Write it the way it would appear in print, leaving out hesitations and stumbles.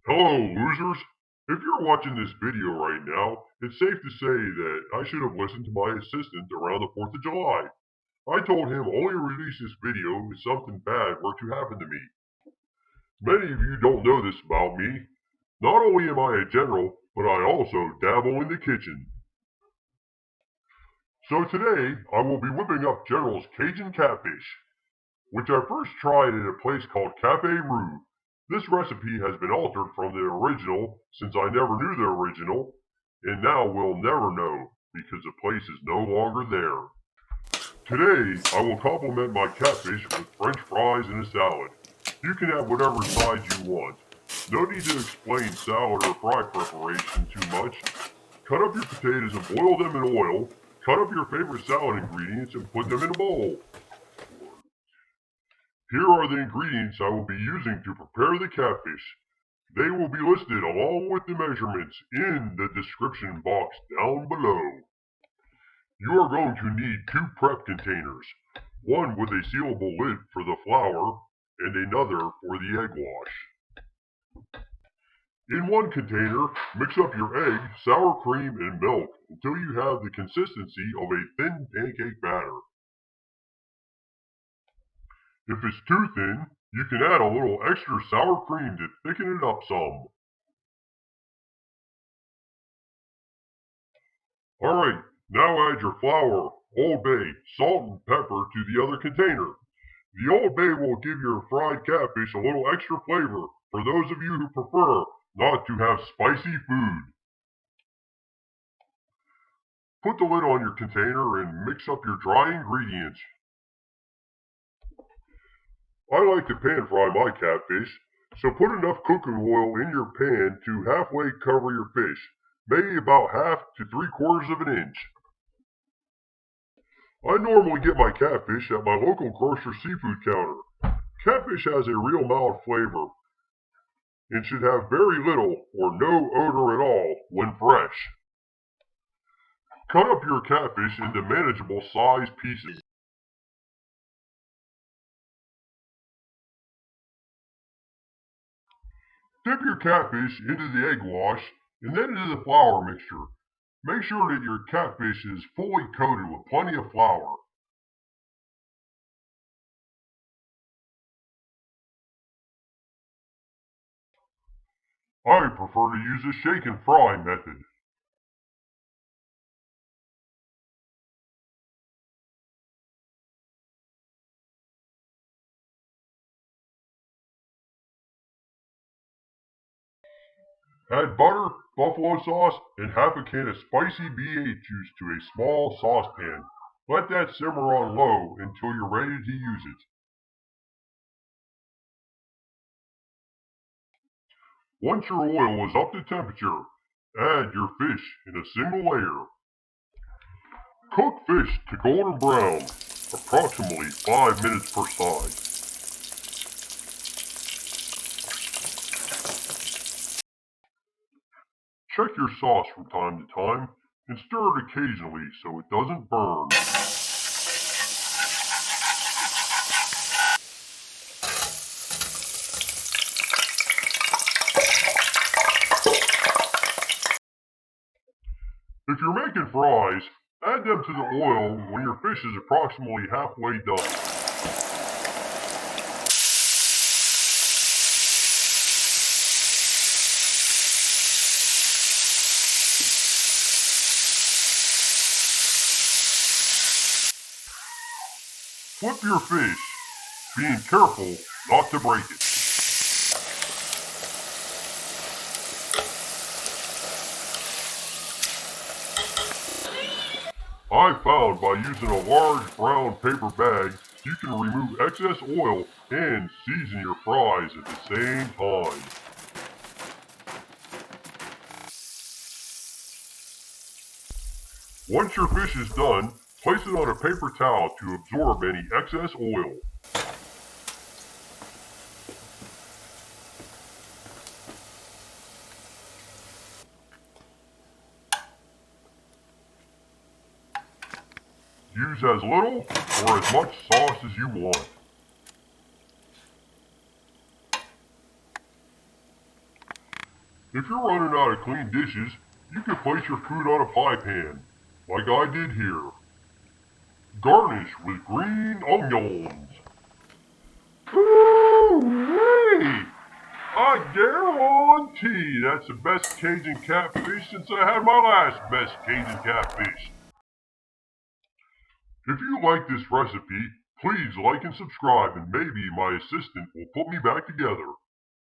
Hello, losers! If you're watching this video right now, it's safe to say that I should have listened to my assistant around the 4th of July. I told him only release this video if something bad were to happen to me. Many of you don't know this about me. Not only am I a general, but I also dabble in the kitchen. So today, I will be whipping up General's Cajun catfish, which I first tried at a place called Cafe Rue. This recipe has been altered from the original since I never knew the original, and now will never know because the place is no longer there. Today, I will complement my catfish with french fries and a salad. You can have whatever sides you want. No need to explain salad or fry preparation too much. Cut up your potatoes and boil them in oil. Cut up your favorite salad ingredients and put them in a bowl. Here are the ingredients I will be using to prepare the catfish. They will be listed along with the measurements in the description box down below. You are going to need 2 prep containers, one with a sealable lid for the flour and another for the egg wash. In one container, mix up your egg, sour cream, and milk until you have the consistency of a thin pancake batter. If it's too thin, you can add a little extra sour cream to thicken it up some. Alright, now add your flour, Old Bay, salt, and pepper to the other container. The Old Bay will give your fried catfish a little extra flavor for those of you who prefer not to have spicy food. Put the lid on your container and mix up your dry ingredients. I like to pan fry my catfish, so put enough cooking oil in your pan to halfway cover your fish, maybe about half to 3/4 of an inch. I normally get my catfish at my local grocer seafood counter. Catfish has a real mild flavor and should have very little or no odor at all when fresh. Cut up your catfish into manageable size pieces. Dip your catfish into the egg wash and then into the flour mixture. Make sure that your catfish is fully coated with plenty of flour. I prefer to use the shake and fry method. Add butter, buffalo sauce, and half a can of spicy B8 juice to a small saucepan. Let that simmer on low until you're ready to use it. Once your oil is up to temperature, add your fish in a single layer. Cook fish to golden brown, approximately 5 minutes per side. Check your sauce from time to time and stir it occasionally so it doesn't burn. If you're making fries, add them to the oil when your fish is approximately halfway done. Flip your fish, being careful not to break it. I found by using a large brown paper bag, you can remove excess oil and season your fries at the same time. Once your fish is done, place it on a paper towel to absorb any excess oil. Use as little or as much sauce as you want. If you're running out of clean dishes, you can place your food on a pie pan, like I did here. Garnish with green onions. Ooh-wee! I guarantee that's the best Cajun catfish since I had my last best Cajun catfish. If you like this recipe, please like and subscribe and maybe my assistant will put me back together.